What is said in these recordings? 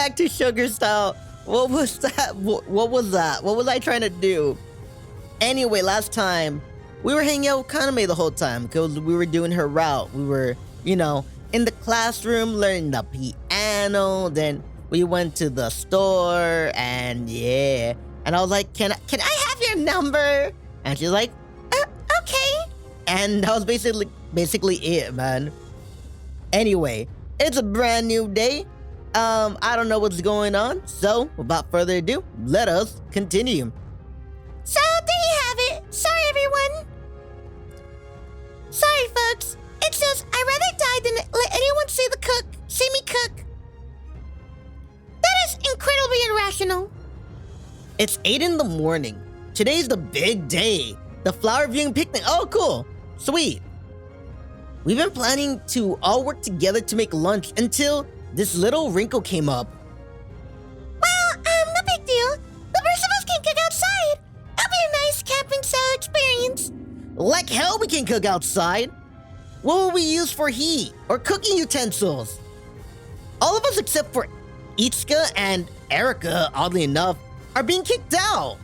back to sugar style. What was that? What was that? What was I trying to do? Anyway, last time, we were hanging out with Kaname the whole time because we were doing her route. We were, in the classroom learning the piano. Then we went to the store and yeah. And I was like, can I have your number? And she's like, okay. And that was basically it, man. Anyway, it's a brand new day. I don't know what's going on. So, without further ado, let us continue. So, there you have it. Sorry, everyone. Sorry, folks. It's just, I'd rather die than let anyone see me cook. That is incredibly irrational. It's 8 in the morning. Today's the big day. The flower viewing picnic. Oh, cool. Sweet. We've been planning to all work together to make lunch until this little wrinkle came up. Well, no big deal. The rest of us can cook outside. It'll be a nice camping style experience. Like hell we can cook outside. What will we use for heat or cooking utensils? All of us except for Itsuka and Erika, oddly enough, are being kicked out.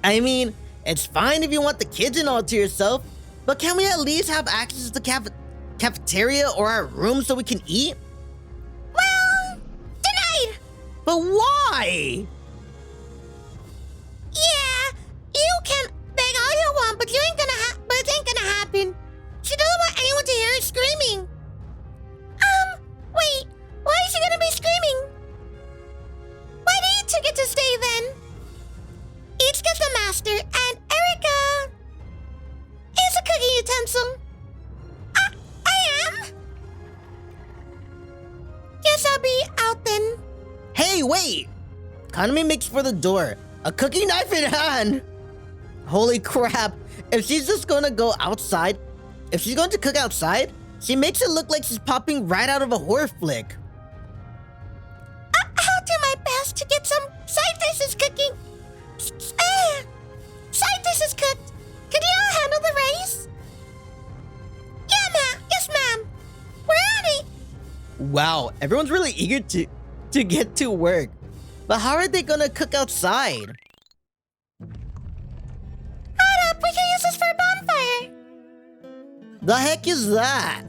I mean, it's fine if you want the kids and all to yourself, but can we at least have access to the cafeteria or our room so we can eat? Well, denied. But why? Yeah, you can beg all you want, but it ain't gonna happen. She doesn't want anyone to hear her screaming. Wait, why is she gonna be screaming? Why do you two get to stay then? Itsuka's the master, and Erika is a cooking utensil. I am? Guess I'll be out then. Hey, wait! Kaname makes for the door, a cooking knife in hand. Holy crap, if she's just gonna go outside, if she's going to cook outside, she makes it look like she's popping right out of a horror flick. I'll do my best to get some side dishes cooking. Side dishes cooked. Can you all handle the rice? Yeah, ma'am. Yes, ma'am. We're on it. Wow, everyone's really eager to get to work. But how are they gonna cook outside? Hold up, we can use this for a bonfire. The heck is that?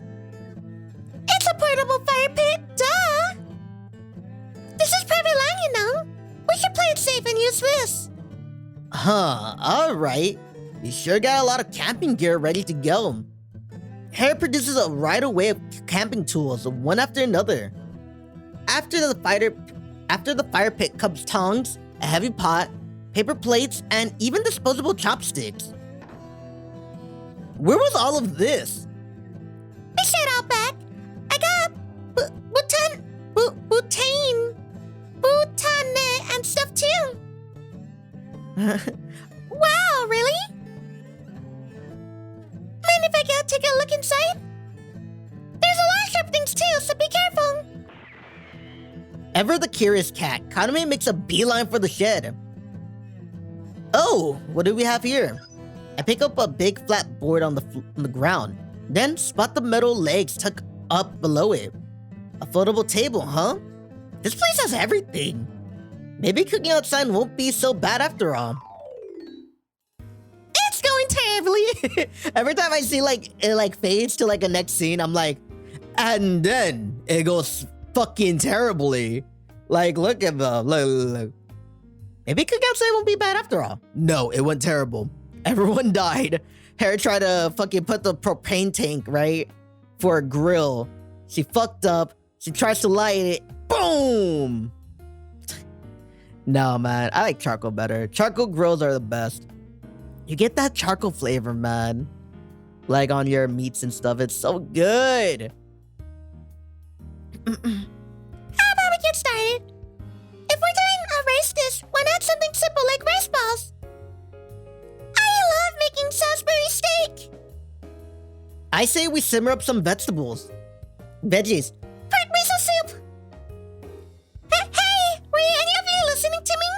It's a portable fire pit, duh. This is private land, you know. We should play it safe and use this. Huh, alright. You sure got a lot of camping gear ready to go. Hair produces a right array of camping tools, one after another. After the fire pit comes tongs, a heavy pot, paper plates, and even disposable chopsticks. Where was all of this? I shared out back. I got butane and stuff too. Wow, really? Mind if I go take a look inside? There's a lot of sharp things too, so be careful. Ever the curious cat, Kaname makes a beeline for the shed. Oh, what do we have here? I pick up a big flat board on the ground, then spot the metal legs tucked up below it. A foldable table, huh? This place has everything. Maybe cooking outside won't be so bad after all. It's going terribly. Every time I see it fades to a next scene, I'm like, and then it goes fucking terribly. Look at the look. Maybe cooking outside won't be bad after all. No, it went terrible. Everyone died. Hera tried to fucking put the propane tank, right? For a grill. She fucked up. She tries to light it. Boom! No, man. I like charcoal better. Charcoal grills are the best. You get that charcoal flavor, man. On your meats and stuff. It's so good. How about we get started? If we're doing a rice dish, why not something simple like rice balls? I love making Salisbury steak. I say we simmer up some veggies. Pork miso soup. Hey, were any of you listening to me?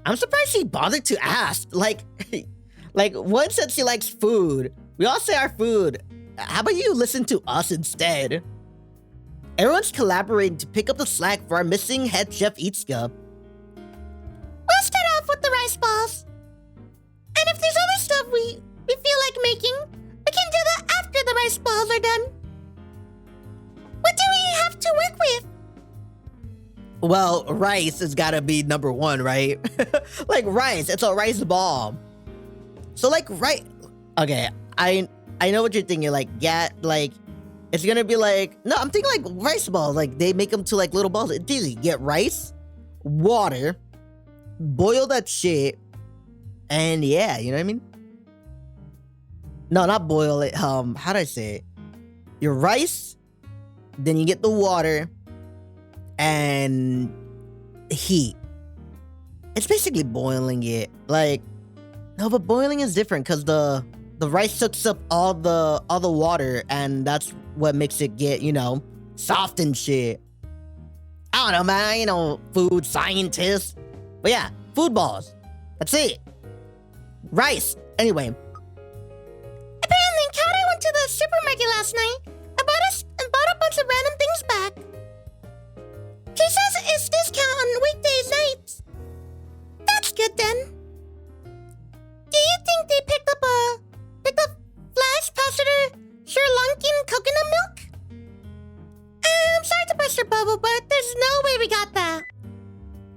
I'm surprised she bothered to ask. One said she likes food. We all say our food. How about you listen to us instead? Everyone's collaborating to pick up the slack for our missing head chef Itsuka. We'll start off with the rice balls. And if there's other stuff we feel like making, we can do that after the rice balls are done. What do we have to work with? Well, rice has gotta be number one, right? Like rice, it's a rice ball. So like okay, I know what you're thinking, like, yeah, like, it's gonna be like, no, I'm thinking like rice balls, like they make them to like little balls. It's easy, get rice, water, boil that shit, and yeah, you know what I mean? No, not boil it, how do I say it? Your rice, then you get the water, and heat. It's basically boiling it. Like, no, but boiling is different because the rice soaks up all the water, and that's what makes it get, you know, soft and shit. I don't know, man. I ain't no food scientist. But yeah, food balls. That's it. Rice. Anyway. Apparently, Kata went to the supermarket last night and bought a bunch of random things back. She says it's discount on weekdays nights. That's good then. Do you think they picked up Flash Passenger Sri Lankan coconut milk? I'm sorry to burst your bubble, but there's no way we got that.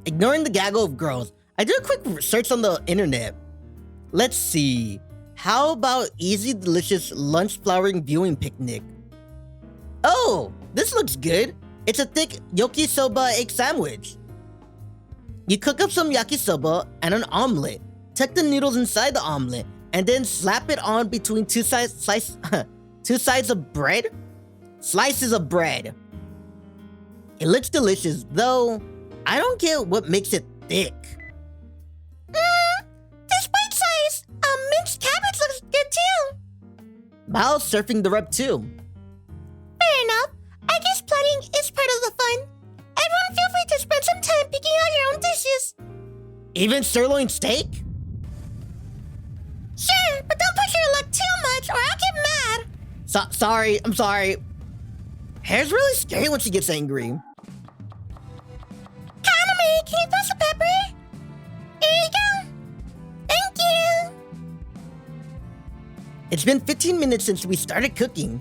Ignoring the gaggle of girls, I did a quick search on the internet. Let's see. How about easy, delicious lunch flowering viewing picnic? Oh, this looks good. It's a thick yakisoba egg sandwich. You cook up some yakisoba and an omelet. Tuck the noodles inside the omelet and then slap it on between two sides of bread? Slices of bread. It looks delicious, though I don't get what makes it thick. This bite size minced cabbage looks good too. Miles surfing the rep too. Fair enough. I guess planning is part of the fun. Everyone feel free to spend some time picking out your own dishes. Even sirloin steak? Sure, but don't push your luck too much or I'll get mad. Sorry, I'm sorry. Hair's really scary when she gets angry. Kaname, can you throw some pepper? Here you go. Thank you. It's been 15 minutes since we started cooking.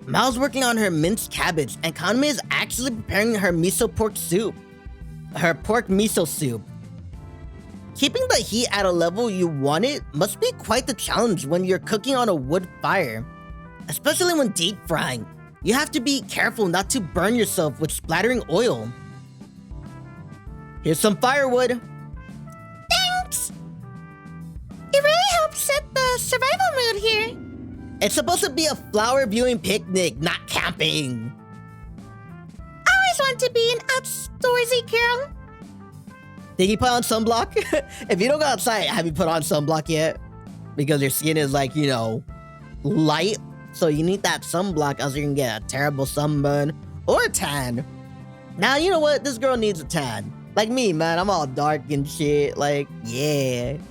Mal's working on her minced cabbage, and Kaname is actually preparing her miso pork soup. Her pork miso soup. Keeping the heat at a level you want it must be quite the challenge when you're cooking on a wood fire. Especially when deep frying. You have to be careful not to burn yourself with splattering oil. Here's some firewood. Thanks. It really helps set the survival mood here. It's supposed to be a flower viewing picnic, not camping. I always want to be an outdoorsy girl. Did you put on sunblock? If you don't go outside, have you put on sunblock yet? Because your skin is like, you know, light. So you need that sunblock else you can get a terrible sunburn or a tan. Now, you know what? This girl needs a tan. Like me, man. I'm all dark and shit. Like, yeah. The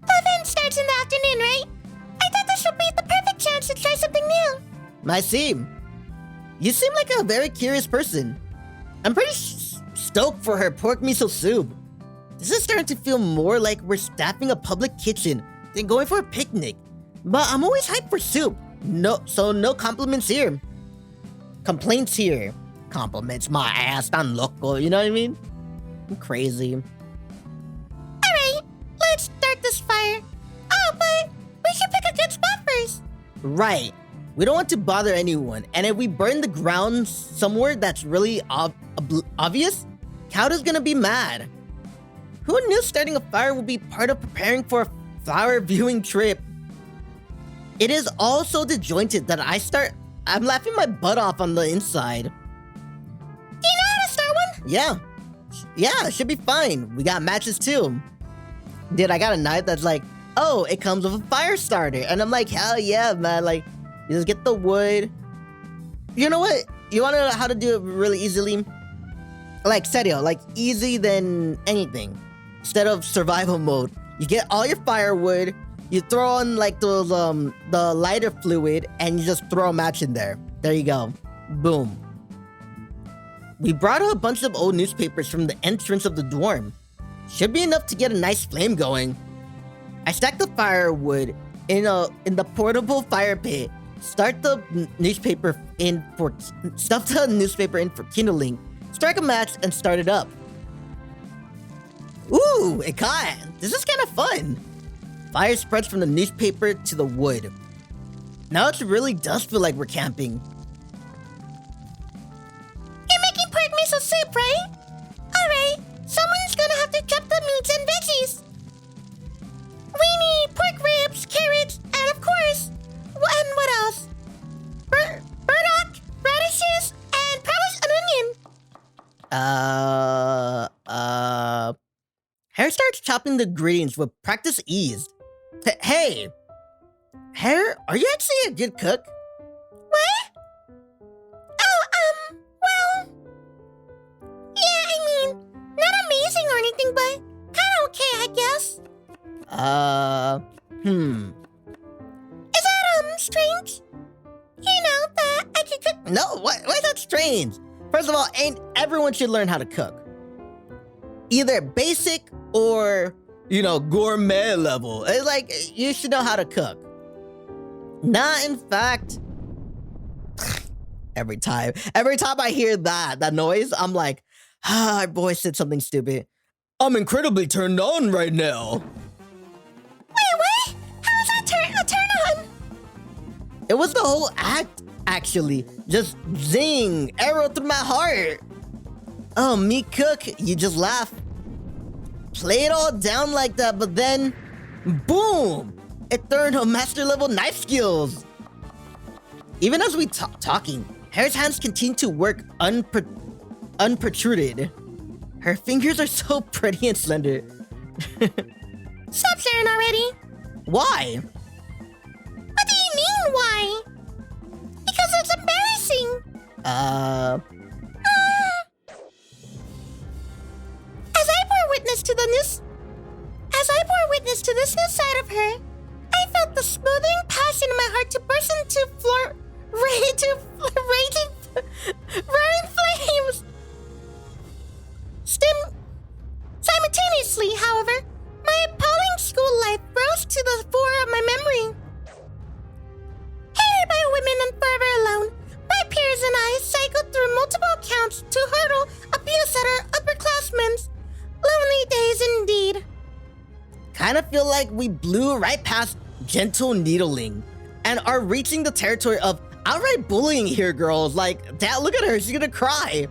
event starts in the afternoon, right? I thought this would be the perfect chance to try something new. I see. You seem like a very curious person. I'm pretty stoked for her pork miso soup. This is starting to feel more like we're staffing a public kitchen than going for a picnic. But I'm always hyped for soup. No compliments here. Complaints here. Compliments my ass, tan loco, you know what I mean? I'm crazy. Alright, let's start this fire. Oh, but we should pick a good spot first. Right. We don't want to bother anyone. And if we burn the ground somewhere that's really obvious, Kauda's gonna be mad. Who knew starting a fire would be part of preparing for a flower viewing trip? It is all so disjointed that I'm laughing my butt off on the inside. Do you know how to start one? Yeah, it should be fine. We got matches too. Dude, I got a knife that's like, oh, it comes with a fire starter. And I'm like, hell yeah, man. Like, you just get the wood. You know what? You wanna know how to do it really easily? Like, serio, like easy than anything. Instead of survival mode, you get all your firewood, you throw on like those, the lighter fluid, and you just throw a match in there. There you go. Boom. We brought out a bunch of old newspapers from the entrance of the dorm. Should be enough to get a nice flame going. I stacked the firewood in the portable fire pit. Stuff the newspaper in for kindling. Strike a match and start it up. Ooh, it caught. This is kind of fun. Fire spreads from the newspaper to the wood. Now it really does feel like we're camping. You're making pork miso soup, right? Alright, someone's gonna have to chop the meats and veggies. We need pork ribs, carrots, and of course, and what else? Burdock, radishes, and probably an onion. Hare starts chopping the ingredients with practice ease. Hey, Hare, are you actually a good cook? What? Oh, well, yeah, I mean, not amazing or anything, but kinda okay, I guess. Is that, strange? You know, that I could cook. No, why is that strange? First of all, ain't everyone should learn how to cook. Either basic or, gourmet level. It's like, you should know how to cook. Nah, in fact, every time I hear that noise, I'm like, our boy said something stupid. I'm incredibly turned on right now. Wait, what? How is that a turn on? It was the whole act, actually. Just zing, arrow through my heart. Oh, me cook, you just laugh. Play it all down like that, but then, boom! It turned her master level knife skills. Even as we talking, Hare's hands continue to work unprotruded. Her fingers are so pretty and slender. Stop staring already. Why? What do you mean, why? Because it's embarrassing. As I bore witness to this new side of her, I felt the smoothing passion in my heart to burst into roaring flames. Simultaneously, however, my appalling school life rose to the fore of my memory. Hated by women and forever alone, my peers and I cycled through multiple accounts to hurdle abuse at our upperclassmen's. Lonely days indeed. Kind of feel like we blew right past gentle needling and are reaching the territory of outright bullying here, girls. Like, Dad, look at her. She's gonna cry.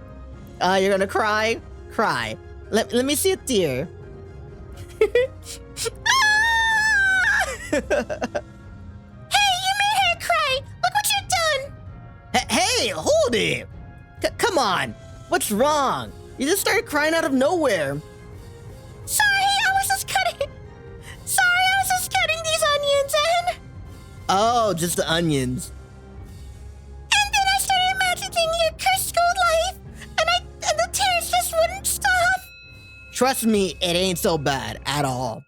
You're gonna cry? Cry. Let me see a tear. Hey, you made her cry. Look what you've done. Hey, hold it. Come on. What's wrong? You just started crying out of nowhere. Sorry, I was just cutting these onions and... Oh, just the onions. And then I started imagining your cursed school life, and the tears just wouldn't stop. Trust me, it ain't so bad at all.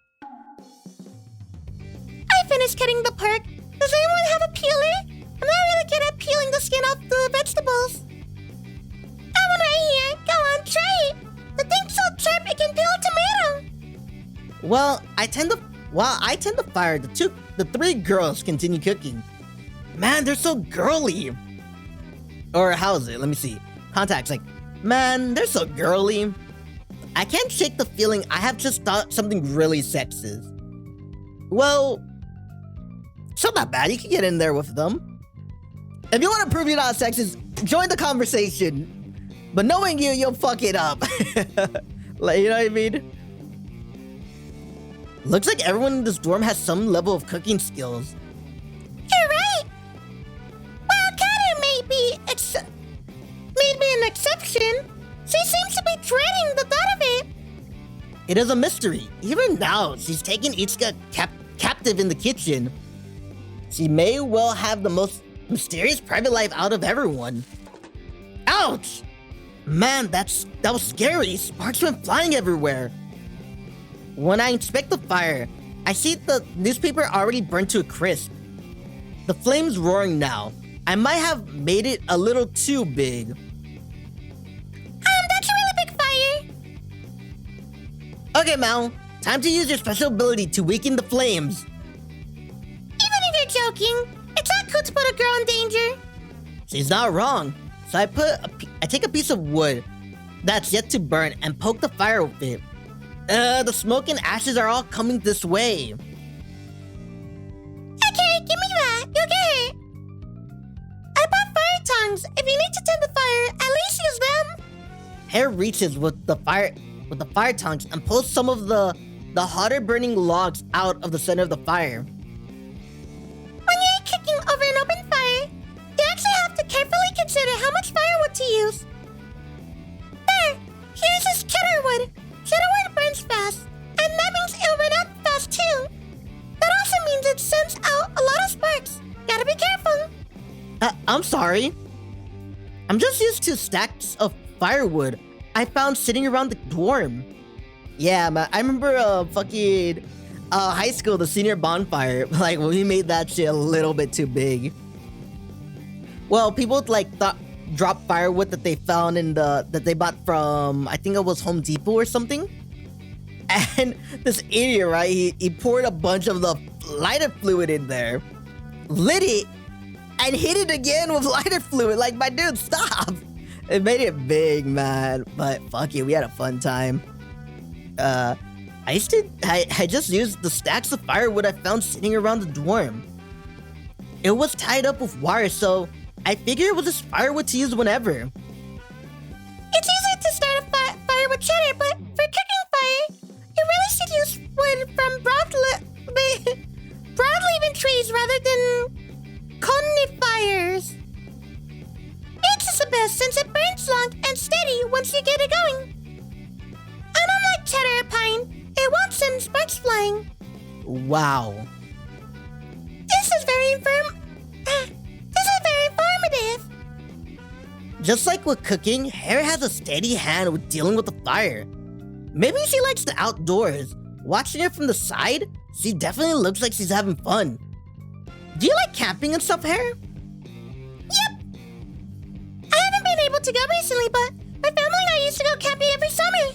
I finished cutting the pork. Does anyone have a peeler? I'm not really good at peeling the skin off the vegetables. That one right here. Go on, try it. The thing's so sharp it can peel a tomato. Well, I tend to fire, the three girls continue cooking. Man, they're so girly. Or how is it? Let me see. Contact's like, man, they're so girly. I can't shake the feeling I have just thought something really sexist. Well, it's not that bad. You can get in there with them. If you want to prove you're not sexist, join the conversation. But knowing you, you'll fuck it up. Like, you know what I mean? Looks like everyone in this dorm has some level of cooking skills. You're right. Well, Kata may be an exception. She seems to be dreading the thought of it. It is a mystery. Even now, she's taking Ichika captive in the kitchen. She may well have the most mysterious private life out of everyone. Ouch! Man, that was scary. Sparks went flying everywhere. When I inspect the fire, I see the newspaper already burned to a crisp. The flames roaring now. I might have made it a little too big. That's a really big fire. Okay, Mal, time to use your special ability to weaken the flames. Even if you're joking, it's not cool to put a girl in danger. She's not wrong. So I take a piece of wood that's yet to burn and poke the fire with it. The smoke and ashes are all coming this way. Okay, give me that. You'll get hurt. I bought fire tongs. If you need to tend the fire, at least use them. Hare reaches with the fire tongs and pulls some of the hotter burning logs out of the center of the fire. When you're cooking over an open fire, you actually have to carefully consider how much firewood to use. There, here's this cheddar wood. Cheddar wood burns fast, and that means it'll run out fast too. That also means it sends out a lot of sparks. Gotta be careful. I'm sorry. I'm just used to stacks of firewood I found sitting around the dorm. Yeah, man, I remember high school, the senior bonfire. Like, when we made that shit a little bit too big. Well, people drop firewood that they found that they bought from, I think it was Home Depot or something. And this idiot, right? He poured a bunch of the lighter fluid in there, lit it, and hit it again with lighter fluid. Like, my dude, stop! It made it big, man. But fuck it, we had a fun time. I just used the stacks of firewood I found sitting around the dorm. It was tied up with wire, so I figured it was just firewood to use whenever. It's easy to start a fire with cheddar, but for cooking fire, you really should use wood from broadleaf trees rather than conifers. It's is the best since it burns long and steady once you get it going. And unlike cheddar or pine, it won't send sparks flying. Wow. This is very informative. Just like with cooking, Hare has a steady hand with dealing with the fire. Maybe she likes the outdoors. Watching her from the side, she definitely looks like she's having fun. Do you like camping and stuff, Hare? Yep. I haven't been able to go recently, but my family and I used to go camping every summer.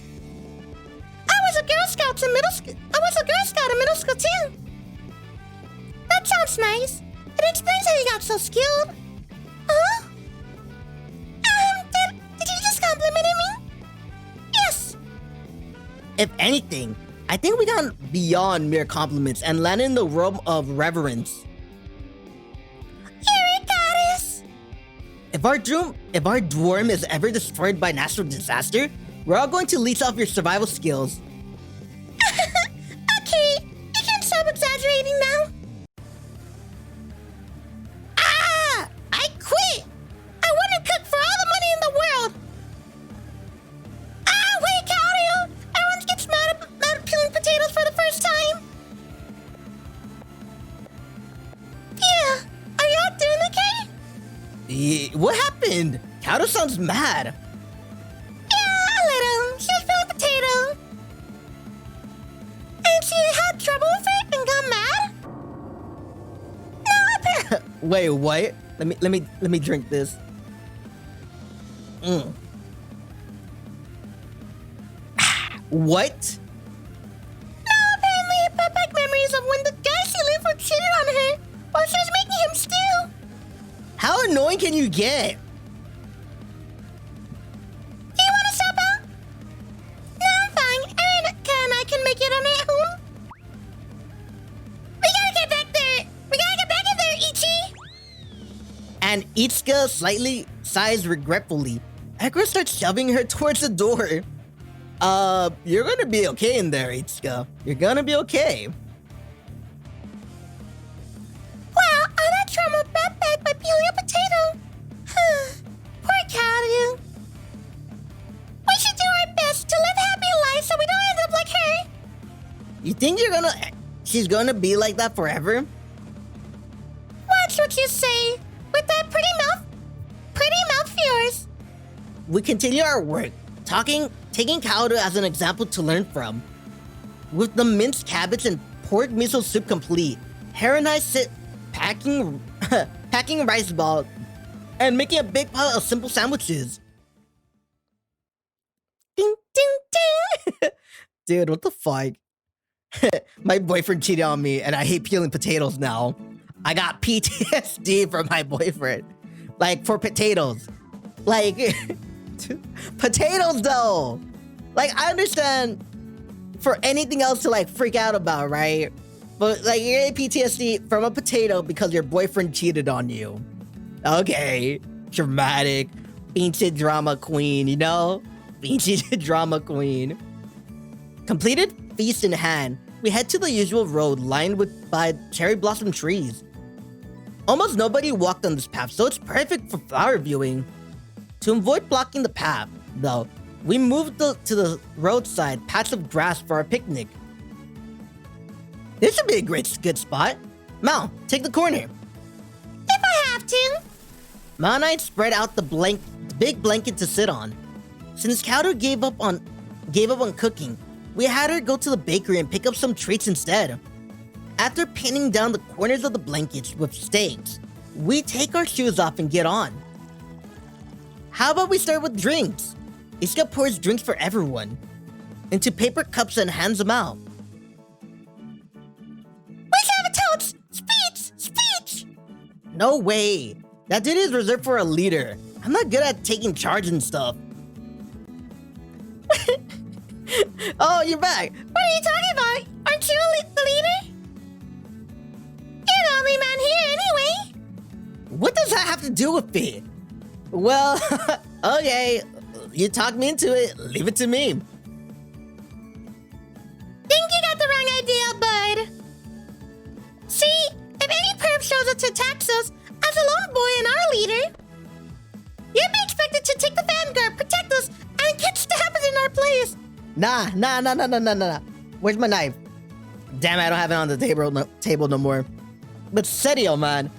I was a Girl Scout in middle school too. That sounds nice. It explains how you got so skilled. Huh? Did you just compliment me? Yes. If anything, I think we got beyond mere compliments and landed in the realm of reverence. Here, goddess. If our dorm is ever destroyed by natural disaster, we're all going to leech off your survival skills. Okay, you can stop exaggerating now. I quit. I wouldn't cook for all the money in the world. Wait, Claudio. Everyone gets mad at peeling potatoes for the first time. Yeah, are you all doing okay? What happened? Kato sounds mad. Yeah, a little. She was peeling potato. And she had trouble with it and got mad? No, apparently. Wait, what? Let me drink this. What? No, apparently it brought back memories of when the guy she lived with cheated on her while she was making him stew. How annoying can you get? Do you want to stop out? No, I'm fine. Erica and I can make it on our own. We gotta get back there. We gotta get back in there, Ichi. And Itsuka slightly sighs regretfully. Ekra starts shoving her towards the door. You're gonna be okay in there, Itsuka. You're gonna be okay. Wow, all that trauma brought back by peeling a potato. Poor Kaoru. We should do our best to live happy lives so we don't end up like her. You think she's gonna be like that forever? Watch what you say. With that pretty mouth of yours. We continue our work, taking Kaoru as an example to learn from. With the minced cabbage and pork miso soup complete, Hare and I sit packing rice and making a big pile of simple sandwiches. Ding, ding, ding. Dude, what the fuck? My boyfriend cheated on me and I hate peeling potatoes now. I got PTSD from my boyfriend. Like, for potatoes. Like, potatoes though. Like, I understand for anything else to like freak out about, right? But like, you're getting PTSD from a potato because your boyfriend cheated on you. Okay, dramatic. Pinche drama queen, you know? Pinche drama queen. Completed feast in hand, we head to the usual road lined by cherry blossom trees. Almost nobody walked on this path, so it's perfect for flower viewing. To avoid blocking the path, though, we moved to the roadside patch of grass for our picnic. This should be a good spot. Mal, take the corner. If I have to. Mal and I spread out the big blanket to sit on. Since Cowder gave up on cooking, we had her go to the bakery and pick up some treats instead. After pinning down the corners of the blankets with stakes, we take our shoes off and get on. How about we start with drinks? Iska pours drinks for everyone into paper cups and hands them out. We have a toast! Speech! No way! That duty is reserved for a leader. I'm not good at taking charge and stuff. Oh, you're back! What are you talking about? Aren't you the leader? You're the only man here anyway. What does that have to do with me? Well, okay. You talked me into it. Leave it to me. Think you got the wrong idea, bud. See, if any perp shows up to attack us as a lone boy and our leader, you'd be expected to take the vanguard, protect us, and get stabbed in our place. Nah. Where's my knife? Damn it, I don't have it on the table no more. But serio, man.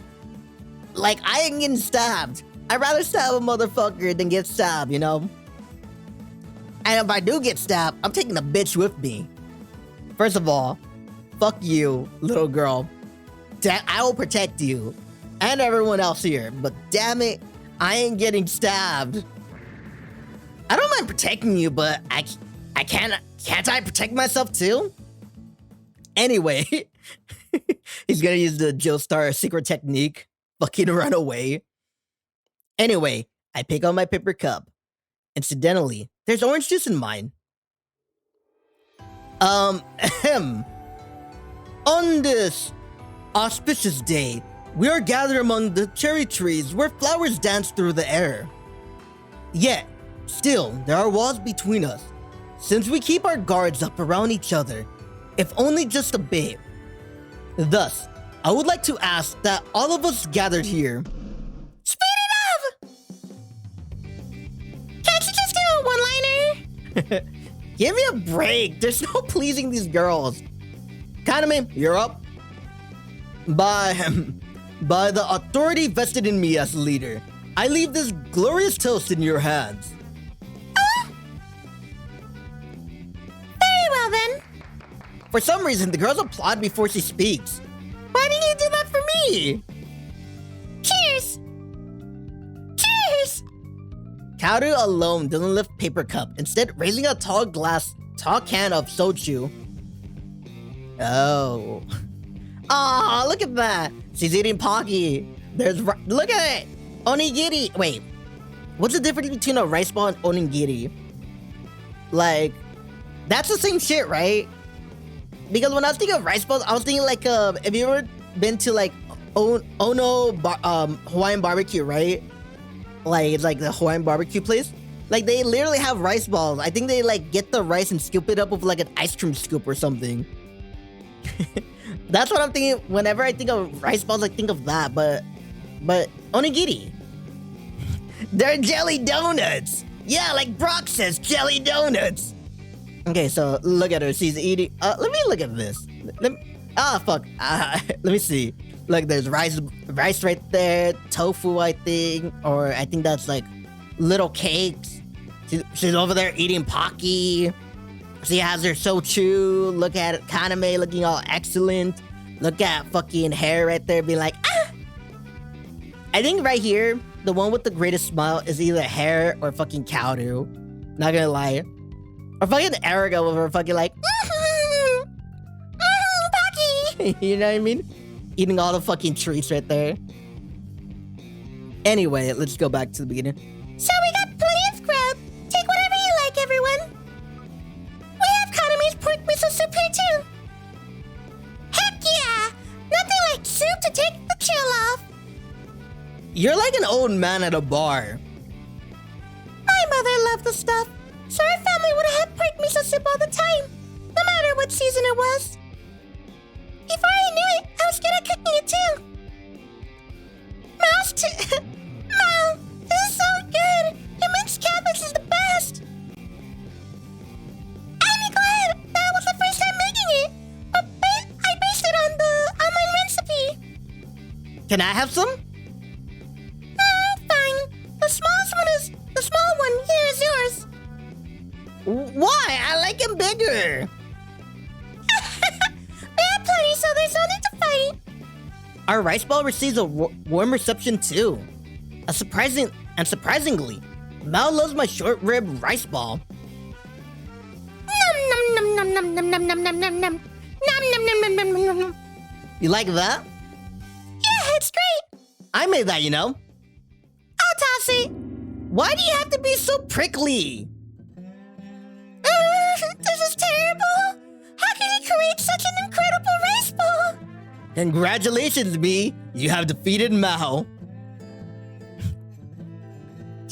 Like, I ain't getting stabbed. I'd rather stab a motherfucker than get stabbed, you know? And if I do get stabbed, I'm taking the bitch with me. First of all, fuck you, little girl. I will protect you and everyone else here, but damn it, I ain't getting stabbed. I don't mind protecting you, but can't I protect myself too? Anyway, he's gonna use the Joestar secret technique, fucking run away. Anyway, I pick up my paper cup. Incidentally, there's orange juice in mine. On this auspicious day, we are gathered among the cherry trees where flowers dance through the air. Yet, still, there are walls between us, since we keep our guards up around each other, if only just a bit. Thus, I would like to ask that all of us gathered here. Speed it up! Can't you just do a one-liner? Give me a break. There's no pleasing these girls. Kaname, you're up. By the authority vested in me as leader, I leave this glorious toast in your hands. Very well then. For some reason, the girls applaud before she speaks. Why didn't you do that for me? Cheers! Cheers! Kaoru alone doesn't lift paper cup, instead raising a tall can of soju. Oh. Aw, look at that. She's eating Pocky. Look at it. Onigiri. Wait. What's the difference between a rice ball and onigiri? Like, that's the same shit, right? Because when I was thinking of rice balls, I was thinking like, have you ever been to like Ono Hawaiian barbecue, right? Like, it's like the Hawaiian barbecue place. Like, they literally have rice balls. I think they like get the rice and scoop it up with like an ice cream scoop or something. That's what I'm thinking. Whenever I think of rice balls, I think of that. But onigiri. They're jelly donuts. Yeah, like Brock says, jelly donuts. Okay, so look at her. She's eating. Let me look at this. Fuck. Let me see. Look, there's rice right there. Tofu, I think, or I think that's like little cakes. She's over there eating Pocky. She has her sochu. Look at it, Kaname looking all excellent. Look at fucking hair right there being like, ah! I think right here, the one with the greatest smile is either Hair or fucking Cowdo. Not gonna lie. Or fucking Erica with her fucking like, Pocky. you know what I mean? Eating all the fucking treats right there. Anyway, let's go back to the beginning. So we got plenty of grub. Take whatever you like, everyone. We have Kaname's pork miso soup here too. Heck yeah! Nothing like soup to take the chill off. You're like an old man at a bar. My mother loved the stuff, so our family would have had pork miso soup all the time, no matter what season it was. Before I knew it, I was good at cooking it too. Mouse too. Wow, this is so good. Your minced cabbage is the best. I'm glad that was the first time making it, but I based it on the online recipe. Can I have some? Fine. The smallest one is the small one. Here is yours. Why? I like him bigger. We have plenty, so there's no need to fight. Our rice ball receives a warm reception too. Surprisingly, Mal loves my short rib rice ball. Num num num num num num num num num num num num num num num num. You like that? Yeah, it's great. I made that, you know. I'll toss it. Why do you have to be so prickly? This is terrible. How can you create such an incredible rice ball? Congratulations, me. You have defeated Mao. Do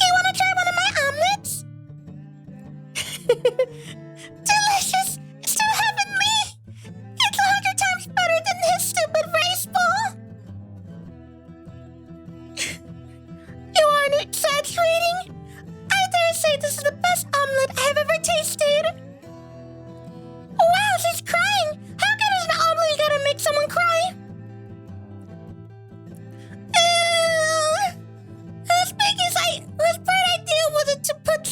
you want to try one of my omelets? Delicious. It's too heavenly. It's 100 times better than his stupid rice ball. You aren't exaggerating. I dare say this is the best omelet I have ever tasted. Wow, she's crying. How good is an omelet you gotta make someone cry? Whose bright idea was it to put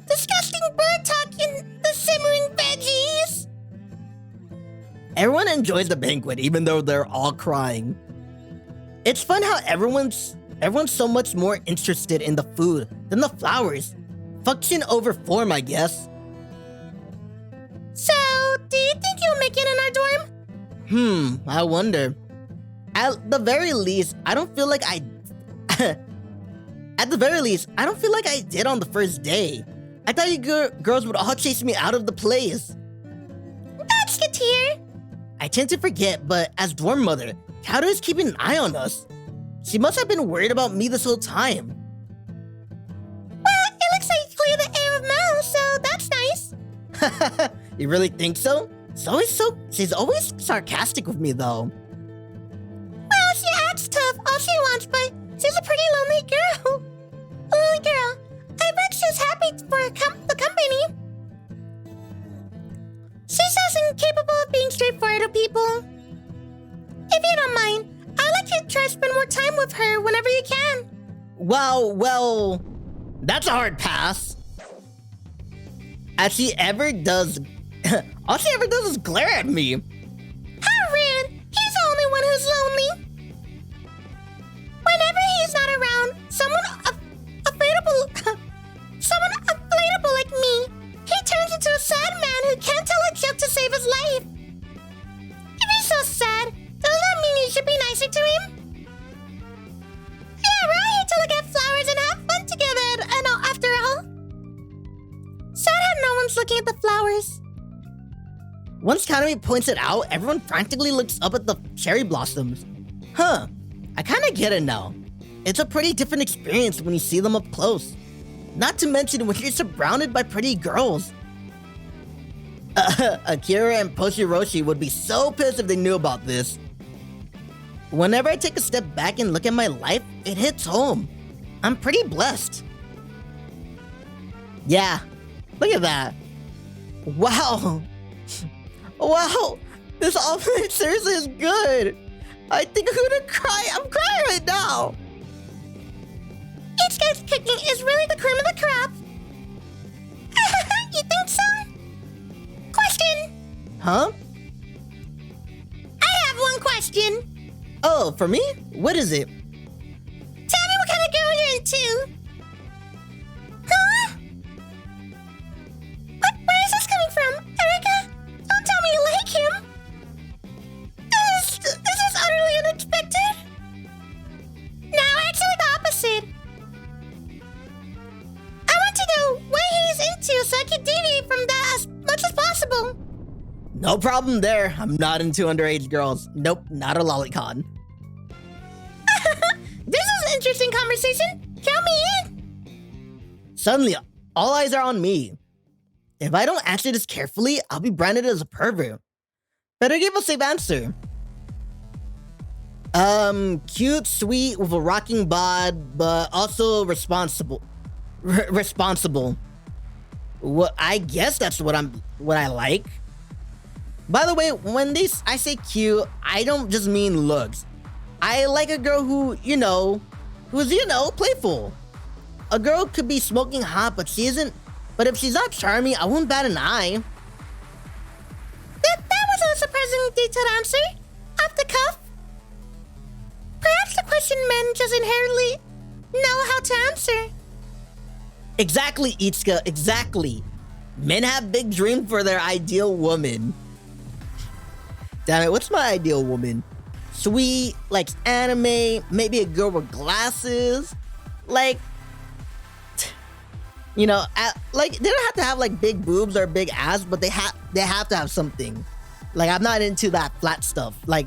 disgusting bird talk in the simmering veggies? Everyone enjoys the banquet, even though they're all crying. It's fun how everyone's so much more interested in the food than the flowers. Function over form, I guess. So, do you think you'll make it in our dorm? I wonder. At the very least, I don't feel like I did on the first day. I thought you girls would all chase me out of the place. That's good to hear. I tend to forget, but as dorm mother, Cowdo is keeping an eye on us. She must have been worried about me this whole time. Well, it looks like you cleared the air of Mao, so that's nice. You really think so? She's always sarcastic with me though. Well, she acts tough all she wants, but she's a pretty lonely girl. I bet she's happy for the company. She's so incapable of being straightforward to people. If you don't mind, I'd like you to try to spend more time with her whenever you can. Well, that's a hard pass. All she ever does is glare at me. How rude! He's the only one who's lonely. Whenever he's not around, someone afflatable like me, he turns into a sad man who can't tell a joke to save his life. If he's so sad, doesn't that mean you should be nicer to him? Yeah, we're out here to look at flowers and have fun together, and after all. Sad how no one's looking at the flowers. Once Kanami points it out, everyone frantically looks up at the cherry blossoms. I kinda get it now. It's a pretty different experience when you see them up close. Not to mention when you're surrounded by pretty girls. Akira and Poshiroshi would be so pissed if they knew about this. Whenever I take a step back and look at my life, it hits home. I'm pretty blessed. Yeah, look at that. Wow. Wow, this omelet seriously is good. I think I'm gonna cry. I'm crying right now. Each guy's cooking is really the cream of the crop. You think so? Question. Huh? I have one question. Oh, for me? What is it? Tell me what kind of girl to, so I can deviate from that as much as possible. No problem there. I'm not into underage girls. Nope, not a lolicon. This is an interesting conversation. Count me in. Suddenly, all eyes are on me. If I don't answer this carefully, I'll be branded as a pervert. Better give a safe answer. Cute, sweet, with a rocking bod, but also responsible. Responsible. Well, I guess that's what I like. By the way, when I say cute, I don't just mean looks. I like a girl who's, playful. A girl could be smoking hot, but she isn't. But if she's not charming, I wouldn't bat an eye. That was a surprisingly detailed answer. Off the cuff. Perhaps the question men just inherently know how to answer. Exactly, Itsuka, exactly. Men have big dreams for their ideal woman. Damn it, what's my ideal woman? Sweet, likes anime, maybe a girl with glasses. Like, they don't have to have like big boobs or big ass, but they have to have something. Like, I'm not into that flat stuff. Like,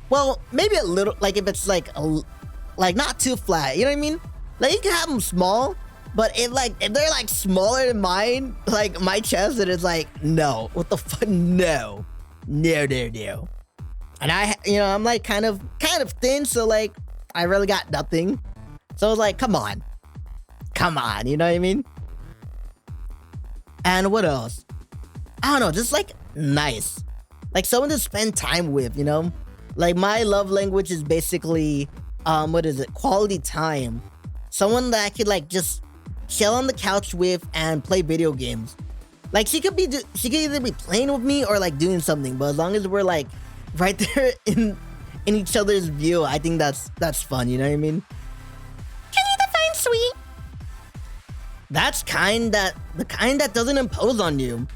well, maybe a little, like if it's like not too flat, you know what I mean? Like, you can have them small, but if they're like smaller than mine, like my chest, it is like, no, what the fuck, no. And I'm like kind of thin, so like I really got nothing. So I was like, come on, you know what I mean? And what else? I don't know, just like nice, like someone to spend time with, Like, my love language is basically, quality time. Someone that I could like just chill on the couch with and play video games. Like, she could either be playing with me or like doing something, but as long as we're like right there in each other's view, I think that's fun, you know what I mean? Can you define sweet? That's the kind that doesn't impose on you.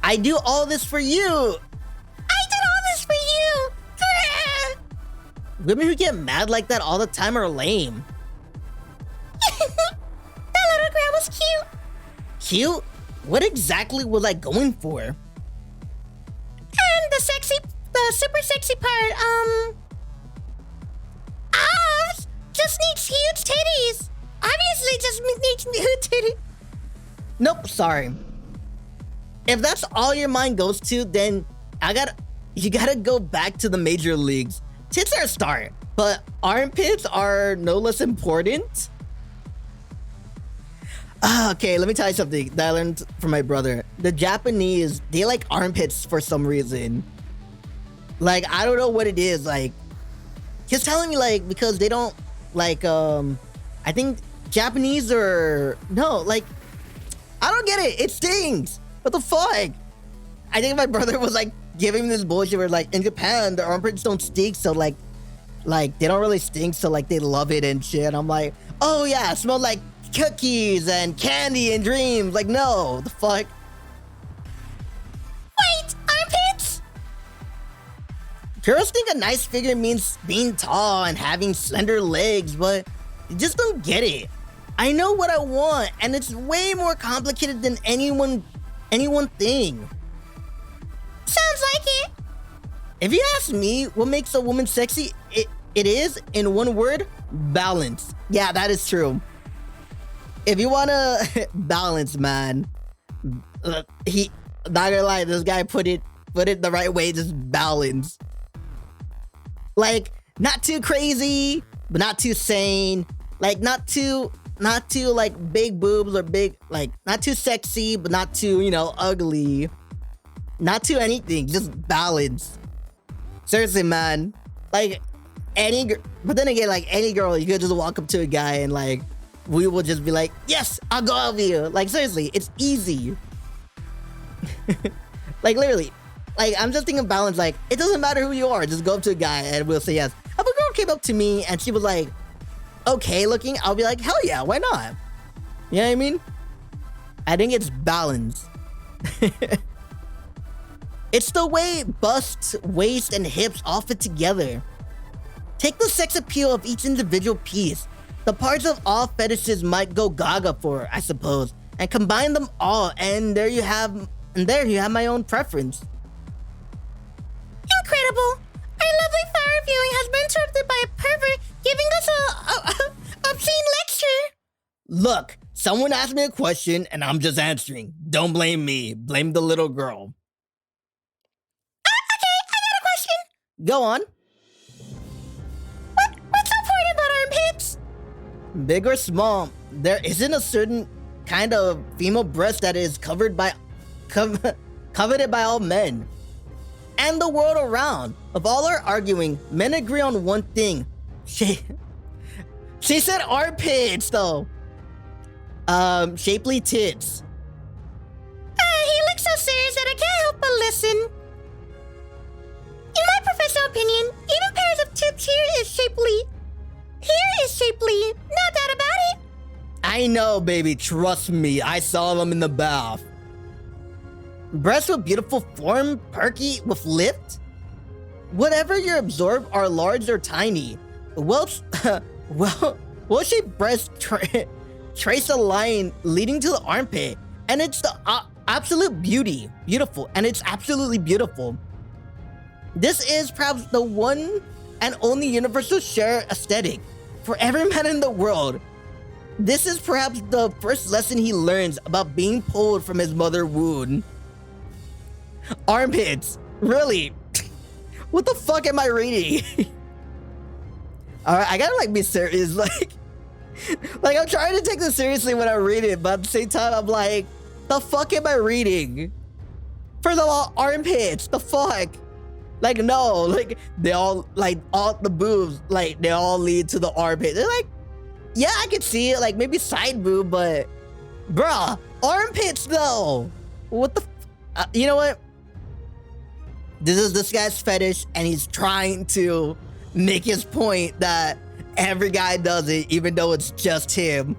I do all this for you. I did all this for you. Women who get mad like that all the time are lame. That little girl was cute. Cute? What exactly was I going for? And the super sexy part, just needs huge titties. Obviously just needs huge titties. Nope, sorry. If that's all your mind goes to, then you gotta go back to the major leagues. Tits are a start, but armpits are no less important. Okay, let me tell you something that I learned from my brother. The Japanese, they like armpits for some reason. Like, I don't know what it is. Like, he's telling me like, because they don't like, I think Japanese I don't get it. It stings. What the fuck? I think my brother was like giving me this bullshit where like in Japan the armpits don't stink, so like they don't really stink, so like they love it and shit. I'm like, oh yeah, it smells like cookies and candy and dreams. Like, no, the fuck? Wait, armpits? Girls think a nice figure means being tall and having slender legs, but you just don't get it. I know what I want, and it's way more complicated than anyone thing. Sounds like it. If you ask me what makes a woman sexy, it is, in one word, balance. Yeah, that is true. If you wanna balance, man, not gonna lie, this guy put it the right way, just balance. Like, not too crazy, but not too sane. Like, not too like big boobs or big, like, not too sexy, but not too, ugly. Not too anything, just balance. Seriously, man. Like, but then again, like, any girl, you could just walk up to a guy and like, we will just be like, yes, I'll go out with you. Like, seriously, it's easy. Like, literally, like, I'm just thinking balance. Like, it doesn't matter who you are, just go up to a guy and we'll say yes. If a girl came up to me and she was like, okay looking, I'll be like, hell yeah, why not? You know what I mean? I think it's balance. It's the way bust, waist, and hips all fit together. Take the sex appeal of each individual piece. The parts of all fetishes might go gaga for, I suppose, and combine them all, and there you have my own preference. Incredible! Our lovely fire viewing has been interrupted by a pervert giving us a obscene lecture. Look, someone asked me a question and I'm just answering. Don't blame me. Blame the little girl. Okay, I got a question. Go on. What's so important about armpits? Big or small, there isn't a certain kind of female breast that is coveted by all men and the world around. Of all our arguing, men agree on one thing. She said armpits though. Shapely tits. He looks so serious that I can't help but listen. In my professional opinion, even pairs of tits here is shapely. No doubt about it. I know, baby. Trust me. I saw them in the bath. Breasts with beautiful form, perky, with lift. Whatever you absorb are large or tiny. Well-shaped breasts trace a line leading to the armpit, and it's the absolute beautiful, and it's absolutely beautiful. This is perhaps the one and only universal shared aesthetic for every man in the world. This is perhaps the first lesson he learns about being pulled from his mother womb. Armpits, really? What the fuck am I reading? All right, I gotta be serious, like I'm trying to take this seriously when I read it, but at the same time, I'm like, the fuck am I reading? First of all, armpits, the fuck? No, they all, all the boobs, they all lead to the armpit. They're yeah, I could see it, maybe side boob, but, bruh, armpits though. What the, you know what? This is this guy's fetish, and he's trying to make his point that every guy does it, even though it's just him.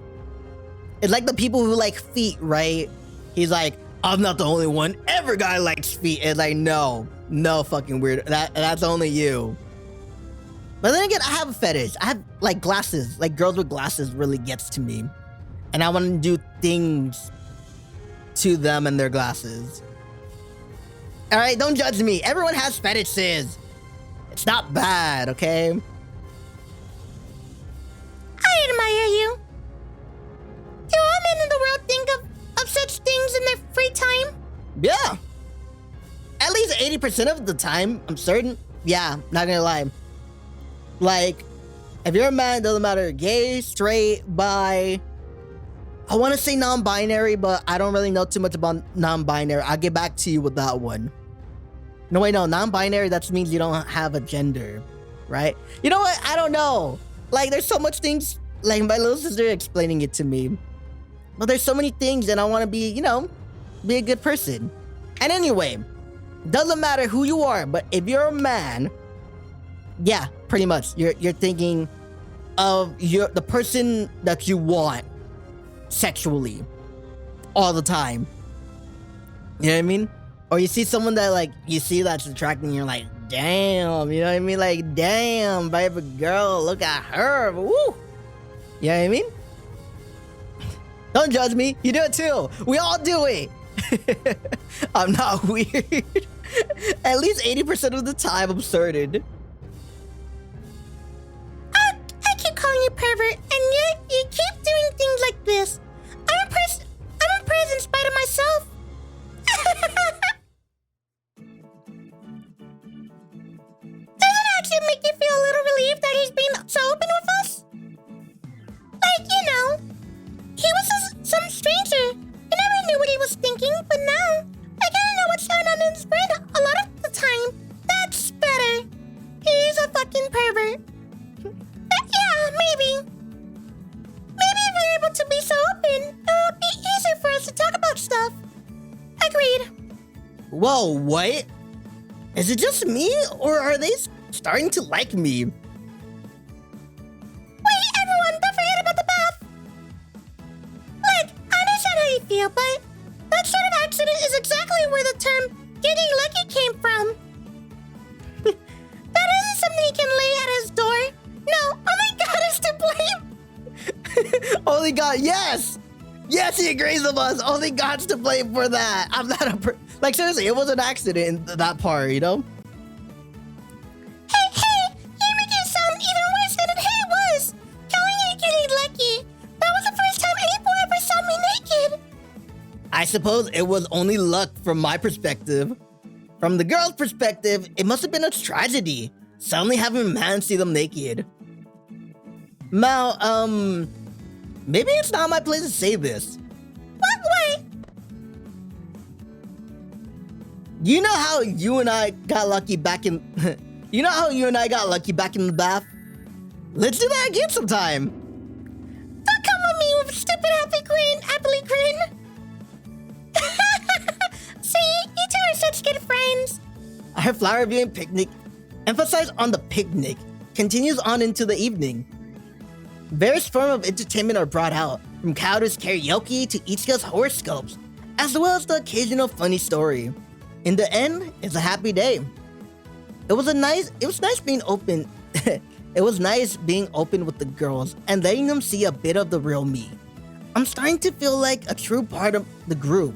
It's like the people who like feet, right? He's like, I'm not the only one. Every guy likes feet. It's no fucking weird. That's only you. But then again, I have a fetish. I have glasses. Girls with glasses really gets to me, and I want to do things to them and their glasses. All right, don't judge me. Everyone has fetishes. It's not bad, okay? I admire you. Do all men in the world think of such things in their free time? Yeah. At least 80% of the time, I'm certain. Yeah, not gonna lie. If you're a man, it doesn't matter, gay, straight, bi. I want to say non-binary, but I don't really know too much about non-binary. I'll get back to you with that one. No, wait, no. Non-binary, that means you don't have a gender, right? You know what? I don't know. There's so much things. My little sister explaining it to me. But there's so many things, and I want to be, be a good person. And anyway, doesn't matter who you are, but if you're a man, yeah, pretty much, you're thinking of the person that you want sexually all the time. You know what I mean? Or you see someone that you see that's attracting you, you're like, damn, you know what I mean? Damn, baby girl, look at her. Woo. You know what I mean? Don't judge me. You do it too. We all do it. I'm not weird. At least 80% of the time, I'm certain. I keep calling you pervert, and yet you keep doing things like this. I'm impressed in spite of myself. Doesn't it actually make you feel a little relieved that he's being so open with us? He was some stranger. I never knew what he was thinking, but now I kinda know what's going on in his brain a lot of the time. That's better. He's a fucking pervert. Yeah, maybe. Maybe if we're able to be so open, it would be easier for us to talk about stuff. Agreed. Whoa, what? Is it just me, or are they starting to like me? Wait, everyone, don't forget about the bath. Look, I understand how you feel, but that sort of accident is exactly where the term getting lucky came from. That isn't something he can lay at his door. No, only God is to blame. Only God, yes! Yes, he agrees with us. Only God's to blame for that. I'm not like, seriously, it was an accident in that part, you know? Hey, you make it sound even worse than it was. Calling it getting lucky. That was the first time any boy ever saw me naked. I suppose it was only luck from my perspective. From the girl's perspective, it must have been a tragedy. Suddenly having a man see them naked. Mal, maybe it's not my place to say this. What way? You know how you and I got lucky back in... you know how you and I got lucky back in the bath? Let's do that again sometime. Don't come with me with stupid happily grin. See, you two are such good friends. Our flower viewing picnic, emphasized on the picnic, continues on into the evening. Various forms of entertainment are brought out, from Cowder's karaoke to Ichika's horoscopes, as well as the occasional funny story. In the end, it's a happy day. It was nice being open. It was nice being open with the girls and letting them see a bit of the real me. I'm starting to feel like a true part of the group.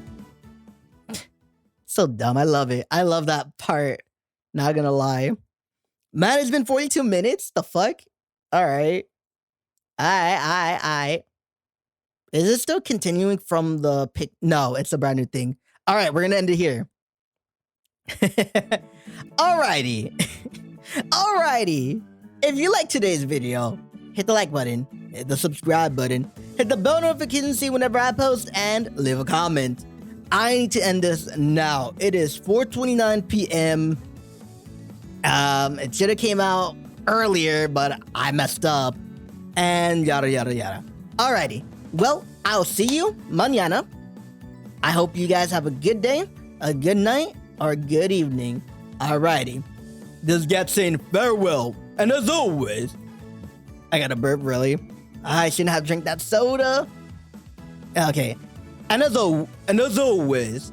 So dumb. I love it. I love that part. Not gonna lie. Man, it's been 42 minutes? The fuck? Alright. I. Is it still continuing from the pic? No, it's a brand new thing. Alright, we're gonna end it here. Alrighty. Alrighty. If you like today's video, hit the like button, hit the subscribe button, hit the bell notification to see whenever I post, and leave a comment. I need to end this now. It is 4:29 p.m. It should have came out earlier, but I messed up. And yada yada yada. Alrighty. Well, I'll see you mañana. I hope you guys have a good day, a good night, or a good evening. Alrighty. This gets saying farewell. And as always, I got a burp, really. I shouldn't have drank that soda. Okay. And as always.